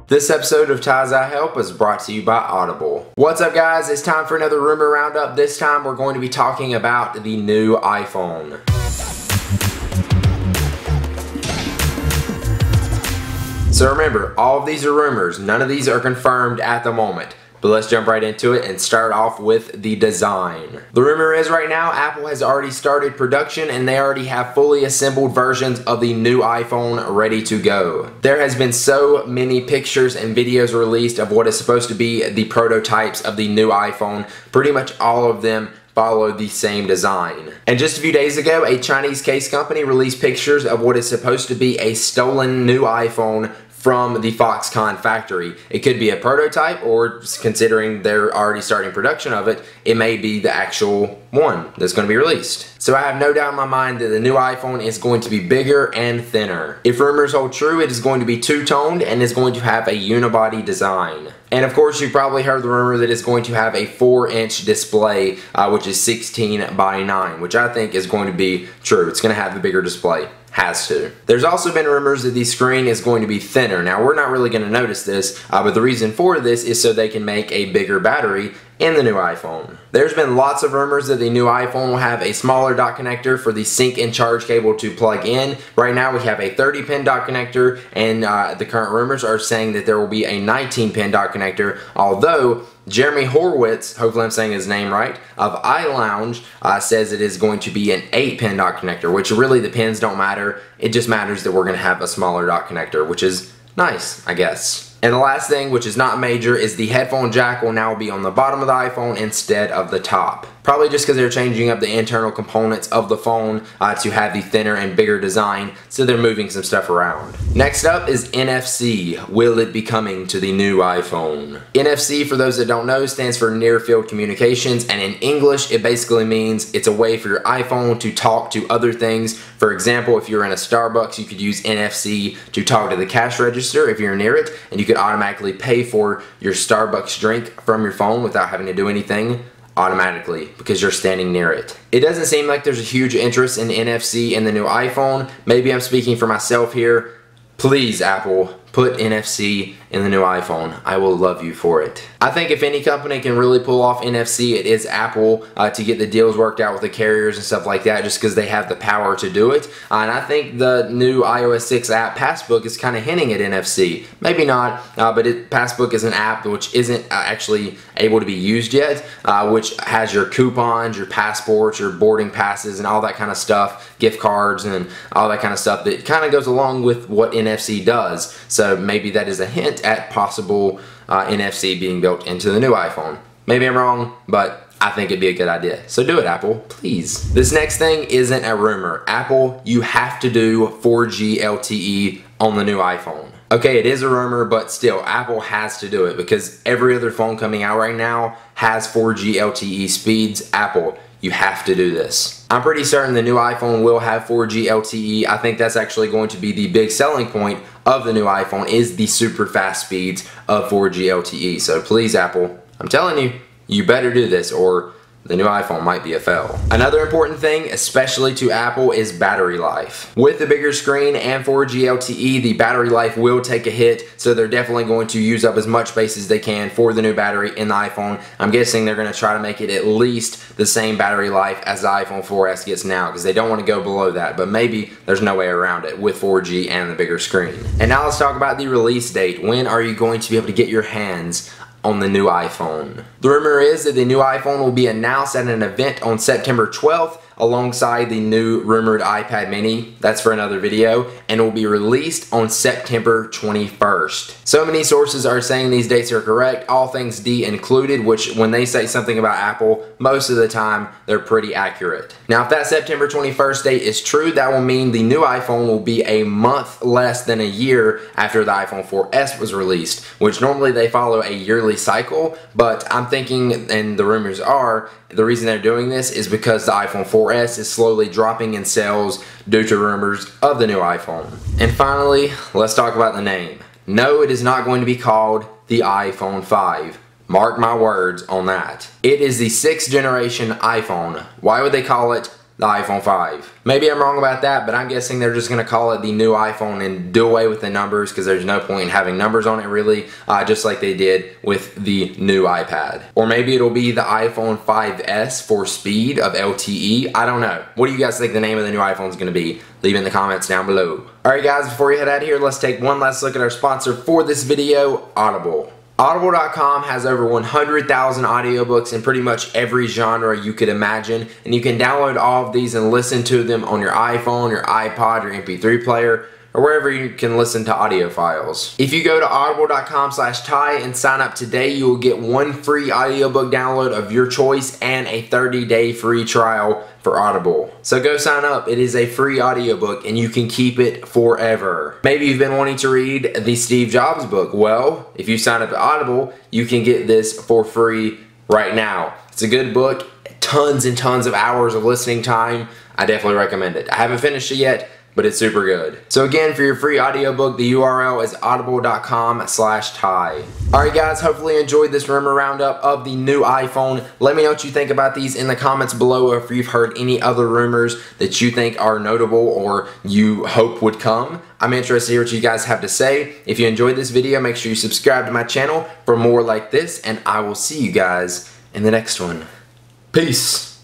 This episode of Ties I Help is brought to you by Audible. What's up, guys? It's time for another rumor roundup. This time we're going to be talking about the new iPhone. So remember, all of these are rumors. None of these are confirmed at the moment. But let's jump right into it and start off with the design. The rumor is right now Apple has already started production and they already have fully assembled versions of the new iPhone ready to go. There has been so many pictures and videos released of what is supposed to be the prototypes of the new iPhone. Pretty much all of them follow the same design. And just a few days ago, a Chinese case company released pictures of what is supposed to be a stolen new iPhone from the Foxconn factory. It could be a prototype, or considering they're already starting production of it, it may be the actual one that's going to be released. So I have no doubt in my mind that the new iPhone is going to be bigger and thinner. If rumors hold true, it is going to be two-toned and is going to have a unibody design. And of course, you probably heard the rumor that it's going to have a 4-inch display, which is 16 by 9, which I think is going to be true. It's going to have the bigger display. Has to. There's also been rumors that the screen is going to be thinner. Now, we're not really going to notice this, but the reason for this is so they can make a bigger battery in the new iPhone. There's been lots of rumors that the new iPhone will have a smaller dock connector for the sync and charge cable to plug in. Right now we have a 30-pin dock connector, and the current rumors are saying that there will be a 19-pin dock connector, although Jeremy Horowitz, hopefully I'm saying his name right, of iLounge says it is going to be an 8-pin dock connector, which really the pins don't matter. It just matters that we're going to have a smaller dock connector, which is nice, I guess. And the last thing, which is not major, is the headphone jack will now be on the bottom of the iPhone instead of the top. Probably just because they're changing up the internal components of the phone to have the thinner and bigger design, so they're moving some stuff around. Next up is NFC. Will it be coming to the new iPhone? NFC, for those that don't know, stands for Near Field Communications, and in English it basically means it's a way for your iPhone to talk to other things. For example, if you're in a Starbucks, you could use NFC to talk to the cash register if you're near it, and you could automatically pay for your Starbucks drink from your phone without having to do anything automatically because you're standing near it. It doesn't seem like there's a huge interest in NFC in the new iPhone. Maybe I'm speaking for myself here. Please, Apple, put NFC in the new iPhone. I will love you for it. I think if any company can really pull off NFC, it is Apple to get the deals worked out with the carriers and stuff like that, just because they have the power to do it. And I think the new iOS 6 app Passbook is kind of hinting at NFC. Maybe not, but Passbook is an app which isn't actually able to be used yet, which has your coupons, your passports, your boarding passes, and all that kind of stuff, gift cards, and all that kind of stuff that kind of goes along with what NFC does. So maybe that is a hint at possible NFC being built into the new iPhone. Maybe I'm wrong, but I think it'd be a good idea. So do it, Apple, please. This next thing isn't a rumor. Apple, you have to do 4G LTE on the new iPhone. Okay, it is a rumor, but still, Apple has to do it because every other phone coming out right now has 4G LTE speeds. Apple, you have to do this. I'm pretty certain the new iPhone will have 4G LTE. I think that's actually going to be the big selling point of the new iPhone, is the super fast speeds of 4G LTE. So please, Apple, I'm telling you, you better do this or the new iPhone might be a fail. Another important thing, especially to Apple, is battery life. With the bigger screen and 4G LTE, the battery life will take a hit, so they're definitely going to use up as much space as they can for the new battery in the iPhone. I'm guessing they're going to try to make it at least the same battery life as the iPhone 4S gets now, because they don't want to go below that, but maybe there's no way around it with 4G and the bigger screen. And now let's talk about the release date. When are you going to be able to get your hands on the new iPhone? The rumor is that the new iPhone will be announced at an event on September 12th alongside the new rumored iPad mini. That's for another video, and will be released on September 21st. So many sources are saying these dates are correct, all things D included, which when they say something about Apple, most of the time they're pretty accurate. Now if that September 21st date is true, that will mean the new iPhone will be a month less than a year after the iPhone 4S was released, which normally they follow a yearly cycle, but I'm thinking, and the rumors are, the reason they're doing this is because the iPhone 4S is slowly dropping in sales due to rumors of the new iPhone. And finally, let's talk about the name. No, it is not going to be called the iPhone 5. Mark my words on that. It is the 6th generation iPhone. Why would they call it the iPhone 5. Maybe I'm wrong about that, but I'm guessing they're just going to call it the new iPhone and do away with the numbers because there's no point in having numbers on it really, just like they did with the new iPad. Or maybe it'll be the iPhone 5S for speed of LTE. I don't know. What do you guys think the name of the new iPhone is going to be? Leave in the comments down below. Alright guys, before we head out of here, let's take one last look at our sponsor for this video, Audible. Audible.com has over 100,000 audiobooks in pretty much every genre you could imagine, and you can download all of these and listen to them on your iPhone, your iPod, your MP3 player, or wherever you can listen to audio files. If you go to audible.com/Ty and sign up today, you will get one free audiobook download of your choice and a 30-day free trial for Audible. So go sign up. It is a free audiobook and you can keep it forever. Maybe you've been wanting to read the Steve Jobs book. Well, if you sign up at Audible, you can get this for free right now. It's a good book, tons and tons of hours of listening time. I definitely recommend it. I haven't finished it yet, but it's super good. So again, for your free audiobook, the URL is audible.com/Ty. Alright guys, hopefully you enjoyed this rumor roundup of the new iPhone. Let me know what you think about these in the comments below, or if you've heard any other rumors that you think are notable or you hope would come. I'm interested to hear what you guys have to say. If you enjoyed this video, make sure you subscribe to my channel for more like this, and I will see you guys in the next one. Peace!